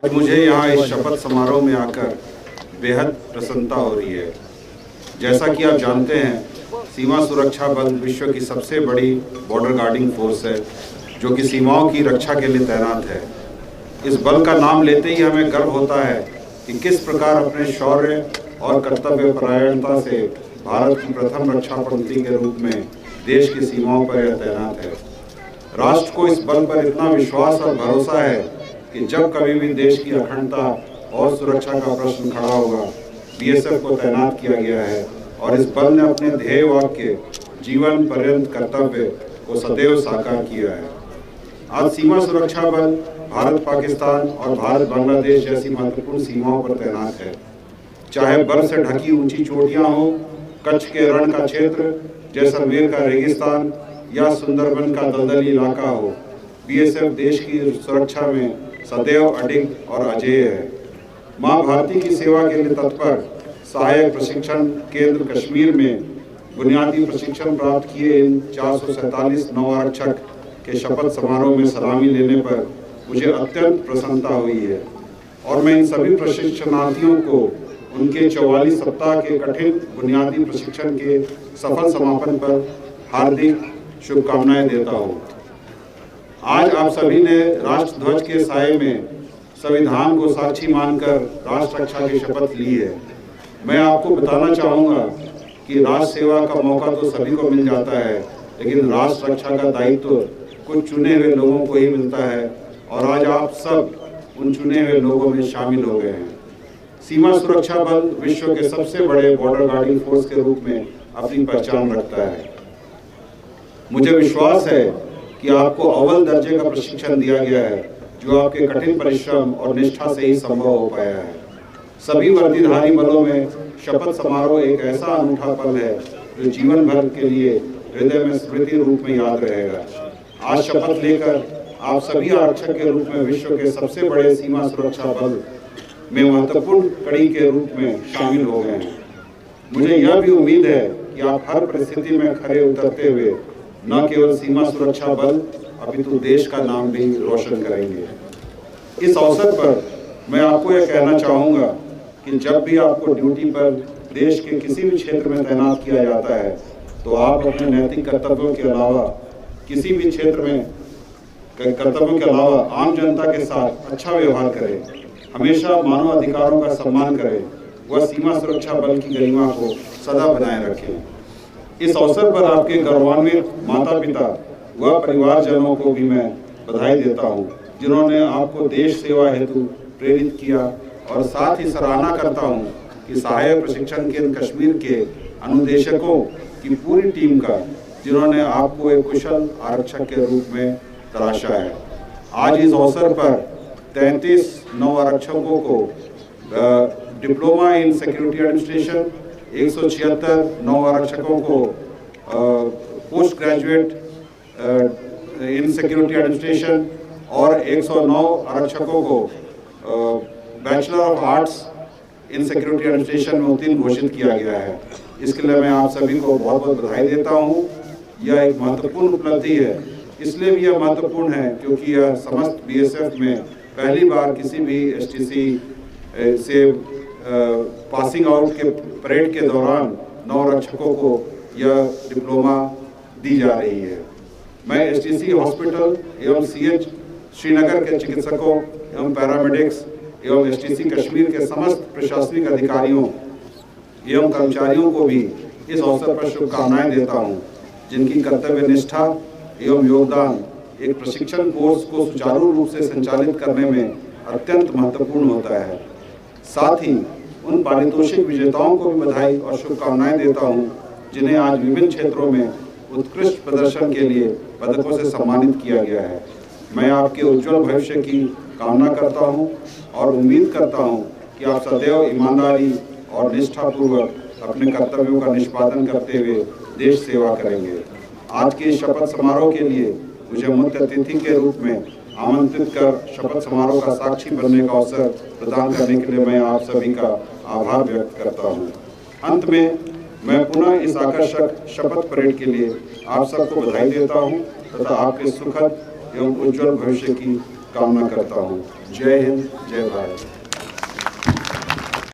मुझे यहाँ इस शपथ समारोह में आकर बेहद प्रसन्नता हो रही है। जैसा कि आप जानते हैं, सीमा सुरक्षा बल विश्व की सबसे बड़ी बॉर्डर गार्डिंग फोर्स है, जो कि सीमाओं की रक्षा के लिए तैनात है। इस बल का नाम लेते ही हमें गर्व होता है कि किस प्रकार अपने शौर्य और कर्तव्य परायणता से भारत की प्रथम रक्षा पंक्ति के रूप में देश की सीमाओं पर यह तैनात है। राष्ट्र को इस बल पर इतना विश्वास और भरोसा है कि जब कभी भी देश की अखंडता और सुरक्षा का प्रश्न खड़ा होगा, बीएसएफ को तैनात किया गया है और इस बल ने अपने ध्येय वाक्य जीवन पर्यंत कर्तव्य को सदैव साकार किया है। आज सीमा सुरक्षा बल भारत पाकिस्तान और भारत बांग्लादेश जैसी महत्वपूर्ण सीमाओं पर तैनात है। चाहे बर्फ से ढकी ऊंची चोटियां हो, कच्छ के रण का क्षेत्र, जैसलमेर का रेगिस्तान या सुंदरबन का दलदली इलाका हो, बीएसएफ देश की सुरक्षा में सदैव अडिग और अजेय है। मां भारती की सेवा के लिए तत्पर सहायक प्रशिक्षण केंद्र कश्मीर में बुनियादी प्रशिक्षण प्राप्त किए इन 447 नव आरक्षक के शपथ समारोह में सलामी लेने पर मुझे अत्यंत प्रसन्नता हुई है और मैं इन सभी प्रशिक्षणार्थियों को उनके 44 सप्ताह के कठिन बुनियादी प्रशिक्षण के सफल समापन पर हार्दिक शुभकामनाएं देता हूं। आज आप सभी ने राष्ट्र ध्वज के साए में संविधान को साक्षी मानकर राष्ट्र रक्षा की शपथ ली है। मैं आपको बताना चाहूँगा कि राष्ट्र सेवा का मौका तो सभी को मिल जाता है, लेकिन राष्ट्र रक्षा का दायित्व कुछ चुने हुए लोगों को ही मिलता है और आज आप सब उन चुने हुए लोगों में शामिल हो गए हैं। सीमा सुरक्षा बल विश्व के सबसे बड़े बॉर्डर गार्डिंग फोर्स के रूप में अपनी पहचान रखता है। मुझे विश्वास है कि आपको अव्वल दर्जे का प्रशिक्षण दिया गया है, जो आपके कठिन परिश्रम और निष्ठा से ही संभव हो पाया है। सभी वर्दीधारी बलों में शपथ समारोह एक ऐसा अनूठा पल है जो जीवन भर के लिए हृदय में स्मृति रूप में याद रहेगा। आज शपथ लेकर आप सभी आरक्षक के रूप में विश्व के सबसे बड़े सीमा सुरक्षा बल में महत्वपूर्ण कड़ी के रूप में शामिल हो गए हैं। मुझे यह भी उम्मीद है कि आप हर परिस्थिति में खरे उतरते हुए न केवल सीमा सुरक्षा बल अपितु देश का नाम भी रोशन करेंगे। इस अवसर पर मैं आपको यह कहना चाहूँगा कि जब भी आपको ड्यूटी पर देश के किसी भी क्षेत्र में तैनात किया जाता है, तो आप अपने नैतिक कर्तव्यों के अलावा किसी भी क्षेत्र में कर्तव्यों के अलावा आम जनता के साथ अच्छा व्यवहार करें, हमेशा मानव अधिकारों का सम्मान करें, वह सीमा सुरक्षा बल की गरिमा को सदा बनाए रखें। इस अवसर पर आपके गौरवान्वित माता पिता व परिवारजनों को भी मैं बधाई देता हूं, जिन्होंने आपको देश सेवा हेतु प्रेरित किया और साथ ही सराहना करता हूं कि सहायक प्रशिक्षण केंद्र कश्मीर के अनुदेशकों की पूरी टीम का, जिन्होंने आपको एक कुशल आरक्षक के रूप में तराशा है। आज इस अवसर पर 33 नव आरक्षकों को डिप्लोमा इन सिक्योरिटी एडमिनिस्ट्रेशन, 176 नव आरक्षकों को post graduate in security administration और 109 आरक्षकों को bachelor of arts in security administration में उत्तीर्ण घोषित किया गया है। इसके लिए मैं आप सभी को बहुत बहुत बधाई देता हूँ। यह एक महत्वपूर्ण उपलब्धि है। इसलिए भी यह महत्वपूर्ण है क्योंकि यह समस्त बीएसएफ में पहली बार किसी भी एसटीसी से पासिंग आउट के परेड के दौरान नौ आरक्षकों को यह डिप्लोमा दी जा रही है। मैं एसटीसी हॉस्पिटल एवं सीएच श्रीनगर के चिकित्सकों एवं पैरामेडिक्स एवं एसटीसी कश्मीर के समस्त प्रशासनिक अधिकारियों एवं कर्मचारियों को भी इस अवसर पर शुभकामनाएं देता हूं, जिनकी कर्तव्य निष्ठा एवं योगदान एक प्रशिक्षण कोर्स को सुचारू रूप से संचालित करने में अत्यंत महत्वपूर्ण होता है। साथ ही उन पारितोषिक विजेताओं को भी बधाई और शुभकामनाएं देता हूं, जिन्हें आज विभिन्न क्षेत्रों में उत्कृष्ट प्रदर्शन के लिए पदकों से सम्मानित किया गया है। मैं आपके उज्जवल भविष्य की कामना करता हूं और उम्मीद करता हूं कि आप सदैव ईमानदारी और निष्ठापूर्वक अपने कर्तव्यों का निष्पादन करते हुए देश सेवा करेंगे। आज के शपथ समारोह के लिए मुझे मुख्य अतिथि के रूप में आमंत्रित कर शपथ समारोह का साक्षी बनने का अवसर प्रदान करने के लिए मैं आप सभी का आभार व्यक्त करता हूं। अंत में मैं पुनः इस आकर्षक शपथ परेड के लिए आप सबको बधाई देता हूं तथा आपके सुखद एवं उज्जवल भविष्य की कामना करता हूँ। जय हिंद, जय भारत।